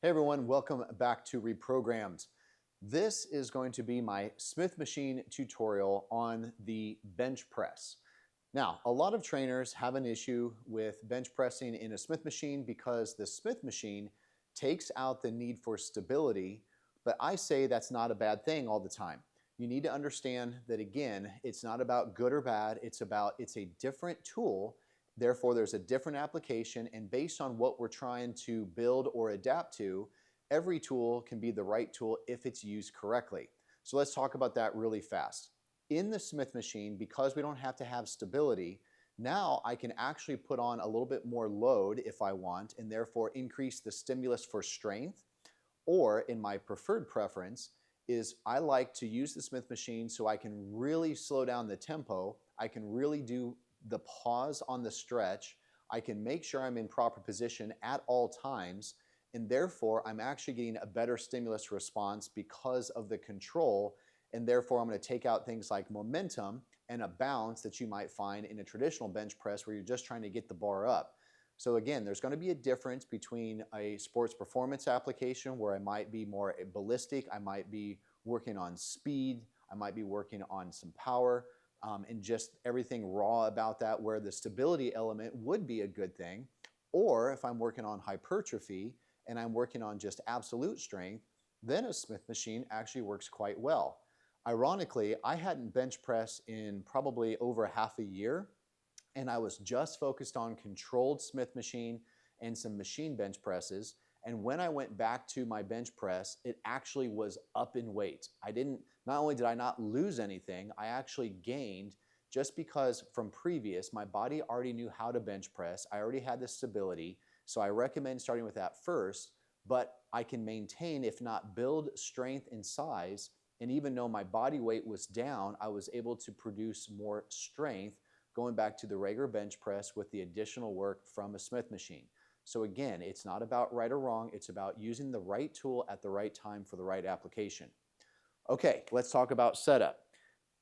Hey everyone, welcome back to Reprogrammed. This is going to be my Smith machine tutorial on the bench press. Now, a lot of trainers have an issue with bench pressing in a Smith machine because the Smith machine takes out the need for stability, but I say that's not a bad thing all the time. You need to understand that, again, it's not about good or bad, it's a different tool. Therefore, there's a different application, and based on what we're trying to build or adapt to, every tool can be the right tool if it's used correctly. So let's talk about that really fast. In the Smith machine, because we don't have to have stability, now I can actually put on a little bit more load if I want, and therefore increase the stimulus for strength. Or in my preferred preference is I like to use the Smith machine so I can really slow down the tempo. I can really do the pause on the stretch. I can make sure I'm in proper position at all times, and therefore I'm actually getting a better stimulus response because of the control, and therefore I'm going to take out things like momentum and a bounce that you might find in a traditional bench press where you're just trying to get the bar up. So again, there's going to be a difference between a sports performance application where I might be more ballistic, I might be working on speed, I might be working on some power, and just everything raw about that, where the stability element would be a good thing. Or if I'm working on hypertrophy and I'm working on just absolute strength, then a Smith machine actually works quite well. Ironically, I hadn't bench pressed in probably over half a year, and I was just focused on controlled Smith machine and some machine bench presses. And when I went back to my bench press, it actually was up in weight. Not only did I not lose anything, I actually gained, just because from previous, my body already knew how to bench press. I already had the stability. So I recommend starting with that first, but I can maintain, if not build, strength and size. And even though my body weight was down, I was able to produce more strength going back to the regular bench press with the additional work from a Smith machine. So again, it's not about right or wrong, it's about using the right tool at the right time for the right application. Okay, let's talk about setup.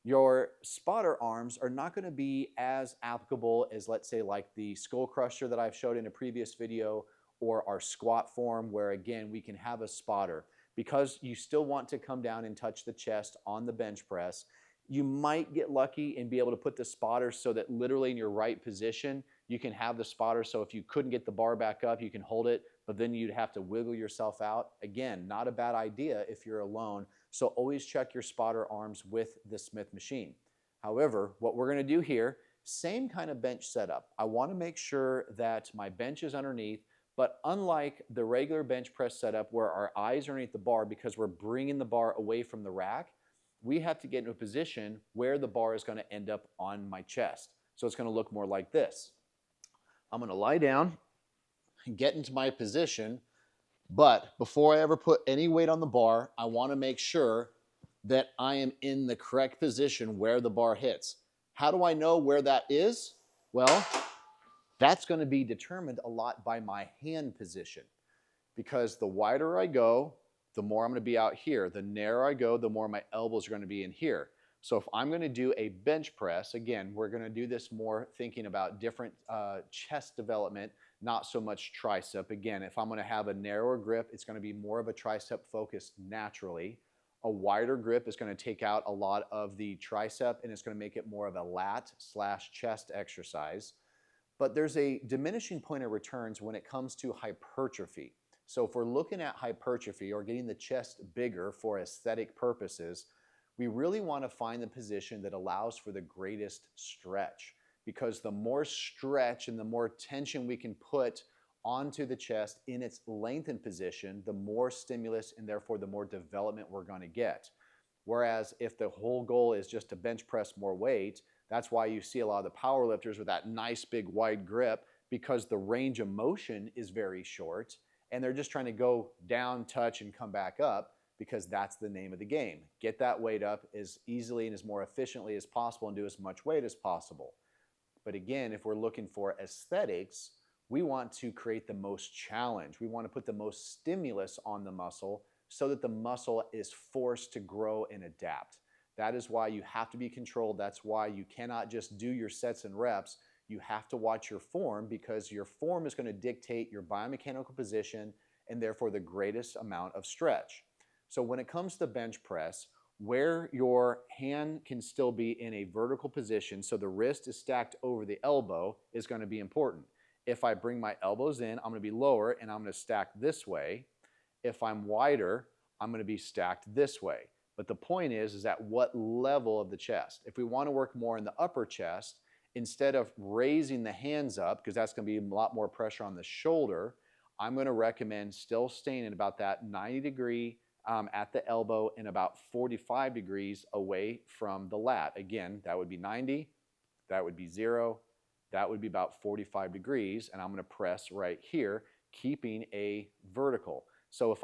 Your spotter arms are not going to be as applicable as, let's say, like the skull crusher that I've showed in a previous video, or our squat form, where again we can have a spotter. Because you still want to come down and touch the chest on the bench press, you might get lucky and be able to put the spotter so that literally in your right position you can have the spotter, so if you couldn't get the bar back up, you can hold it, but then you'd have to wiggle yourself out. Again, not a bad idea if you're alone, so always check your spotter arms with the Smith machine. However, what we're going to do here, same kind of bench setup. I want to make sure that my bench is underneath, but unlike the regular bench press setup where our eyes are underneath the bar because we're bringing the bar away from the rack, we have to get into a position where the bar is going to end up on my chest. So it's going to look more like this. I'm going to lie down and get into my position, but before I ever put any weight on the bar, I want to make sure that I am in the correct position where the bar hits. How do I know where that is? Well, that's going to be determined a lot by my hand position, because the wider I go, the more I'm going to be out here. The narrower I go, the more my elbows are going to be in here. So if I'm going to do a bench press, again, we're going to do this more thinking about different chest development, not so much tricep. Again, if I'm going to have a narrower grip, it's going to be more of a tricep focus naturally. A wider grip is going to take out a lot of the tricep, and it's going to make it more of a lat/chest exercise. But there's a diminishing point of returns when it comes to hypertrophy. So if we're looking at hypertrophy or getting the chest bigger for aesthetic purposes, we really want to find the position that allows for the greatest stretch, because the more stretch and the more tension we can put onto the chest in its lengthened position, the more stimulus and therefore the more development we're going to get. Whereas if the whole goal is just to bench press more weight, that's why you see a lot of the power lifters with that nice big wide grip, because the range of motion is very short and they're just trying to go down, touch, and come back up, because that's the name of the game. Get that weight up as easily and as more efficiently as possible and do as much weight as possible. But again, if we're looking for aesthetics, we want to create the most challenge. We want to put the most stimulus on the muscle so that the muscle is forced to grow and adapt. That is why you have to be controlled. That's why you cannot just do your sets and reps. You have to watch your form, because your form is going to dictate your biomechanical position and therefore the greatest amount of stretch. So when it comes to bench press, where your hand can still be in a vertical position so the wrist is stacked over the elbow is going to be important. If I bring my elbows in, I'm going to be lower and I'm going to stack this way. If I'm wider, I'm going to be stacked this way. But the point is at what level of the chest. If we want to work more in the upper chest, instead of raising the hands up, because that's going to be a lot more pressure on the shoulder, I'm going to recommend still staying at about that 90-degree at the elbow and about 45 degrees away from the lat. Again, that would be 90, that would be 0, that would be about 45 degrees, and I'm going to press right here, keeping a vertical. So if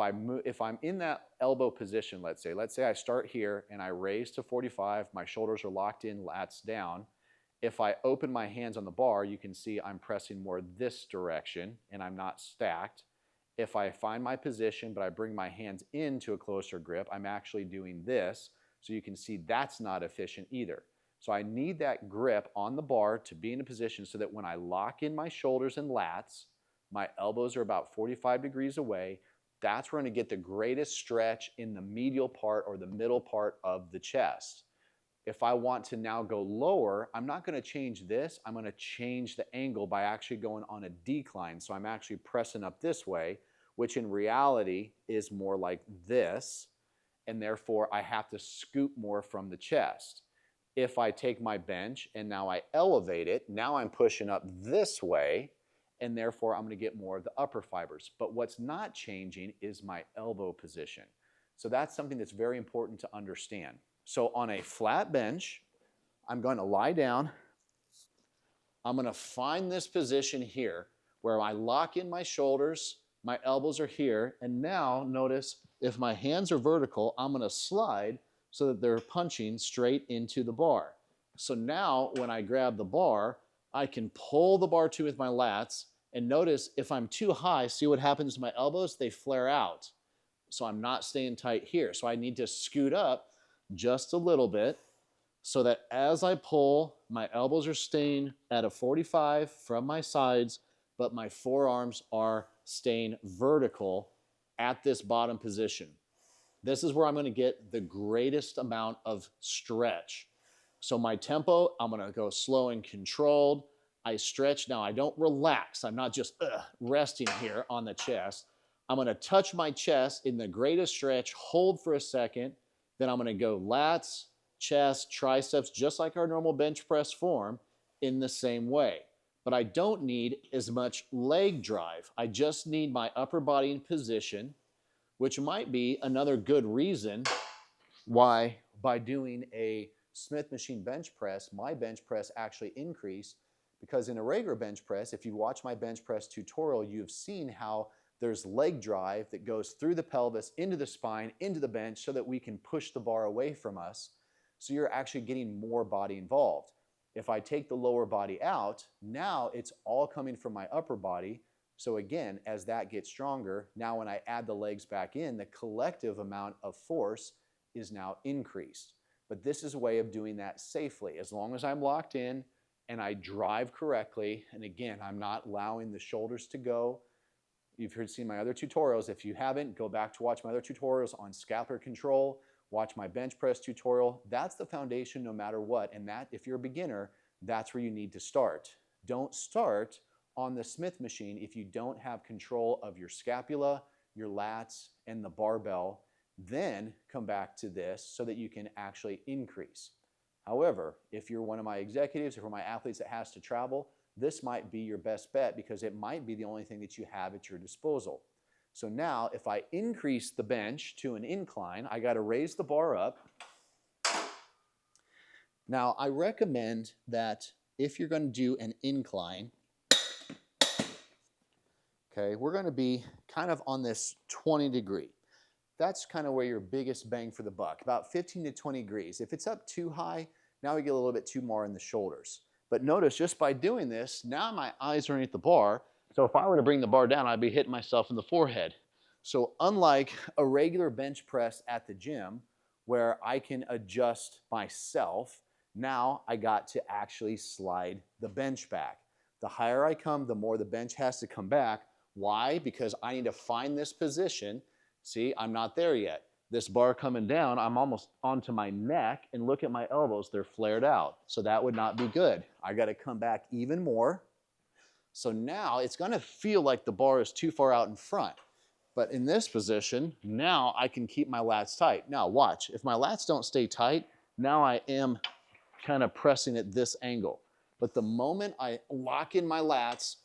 I'm in that elbow position, let's say I start here and I raise to 45, my shoulders are locked in, lats down. If I open my hands on the bar, you can see I'm pressing more this direction and I'm not stacked. If I find my position, but I bring my hands into a closer grip, I'm actually doing this. So you can see that's not efficient either. So I need that grip on the bar to be in a position so that when I lock in my shoulders and lats, my elbows are about 45 degrees away. That's where I'm going to get the greatest stretch in the medial part or the middle part of the chest. If I want to now go lower, I'm not going to change this. I'm going to change the angle by actually going on a decline. So I'm actually pressing up this way, which in reality is more like this, and therefore I have to scoop more from the chest. If I take my bench and now I elevate it, now I'm pushing up this way, and therefore I'm going to get more of the upper fibers. But what's not changing is my elbow position. So that's something that's very important to understand. So on a flat bench, I'm going to lie down. I'm going to find this position here where I lock in my shoulders, my elbows are here, and now notice if my hands are vertical, I'm going to slide so that they're punching straight into the bar. So now when I grab the bar, I can pull the bar to with my lats, and notice if I'm too high, see what happens to my elbows? They flare out. So I'm not staying tight here. So I need to scoot up just a little bit so that as I pull, my elbows are staying at a 45 from my sides, but my forearms are staying vertical at this bottom position. This is where I'm going to get the greatest amount of stretch. So my tempo, I'm going to go slow and controlled. I stretch. Now I don't relax. I'm not just resting here on the chest. I'm going to touch my chest in the greatest stretch, hold for a second. Then I'm going to go lats, chest, triceps, just like our normal bench press form in the same way. But I don't need as much leg drive. I just need my upper body in position, which might be another good reason why by doing a Smith machine bench press, my bench press actually increased, because in a regular bench press, if you watch my bench press tutorial, you've seen how there's leg drive that goes through the pelvis, into the spine, into the bench so that we can push the bar away from us. So you're actually getting more body involved. If I take the lower body out, now it's all coming from my upper body. So again, as that gets stronger, now when I add the legs back in, the collective amount of force is now increased. But this is a way of doing that safely. As long as I'm locked in and I drive correctly, and again, I'm not allowing the shoulders to go. You've seen my other tutorials. If you haven't, go back to watch my other tutorials on scapular control, watch my bench press tutorial. That's the foundation no matter what. And that, if you're a beginner, that's where you need to start. Don't start on the Smith machine if you don't have control of your scapula, your lats, and the barbell. Then come back to this so that you can actually increase. However, if you're one of my executives or my athletes that has to travel, this might be your best bet because it might be the only thing that you have at your disposal. So now if I increase the bench to an incline, I got to raise the bar up. Now I recommend that if you're going to do an incline, okay, we're going to be kind of on this 20 degree. That's kind of where your biggest bang for the buck, about 15 to 20 degrees. If it's up too high, now we get a little bit too more in the shoulders. But notice just by doing this, now my eyes are underneath the bar. So if I were to bring the bar down, I'd be hitting myself in the forehead. So unlike a regular bench press at the gym where I can adjust myself, now I got to actually slide the bench back. The higher I come, the more the bench has to come back, Why? Because I need to find this position. See, I'm not there yet. This bar coming down, I'm almost onto my neck, and look at my elbows, they're flared out. So that would not be good. I gotta come back even more. So now it's gonna feel like the bar is too far out in front. But in this position, now I can keep my lats tight. Now watch, if my lats don't stay tight, now I am kind of pressing at this angle. But the moment I lock in my lats,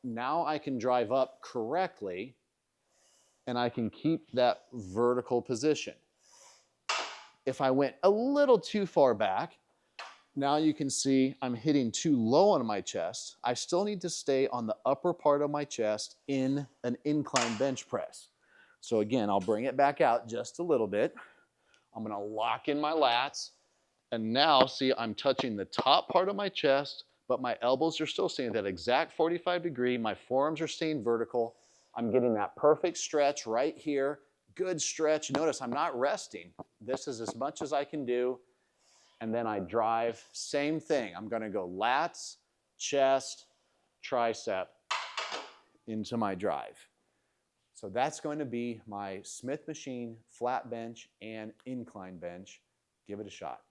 now I can drive up correctly and I can keep that vertical position. If I went a little too far back, now you can see I'm hitting too low on my chest. I still need to stay on the upper part of my chest in an incline bench press. So again, I'll bring it back out just a little bit. I'm gonna lock in my lats, and now see I'm touching the top part of my chest, but my elbows are still staying at that exact 45 degree. My forearms are staying vertical. I'm getting that perfect stretch right here. Good stretch. Notice I'm not resting. This is as much as I can do. And then I drive, same thing. I'm gonna go lats, chest, tricep into my drive. So that's going to be my Smith machine, flat bench, and incline bench. Give it a shot.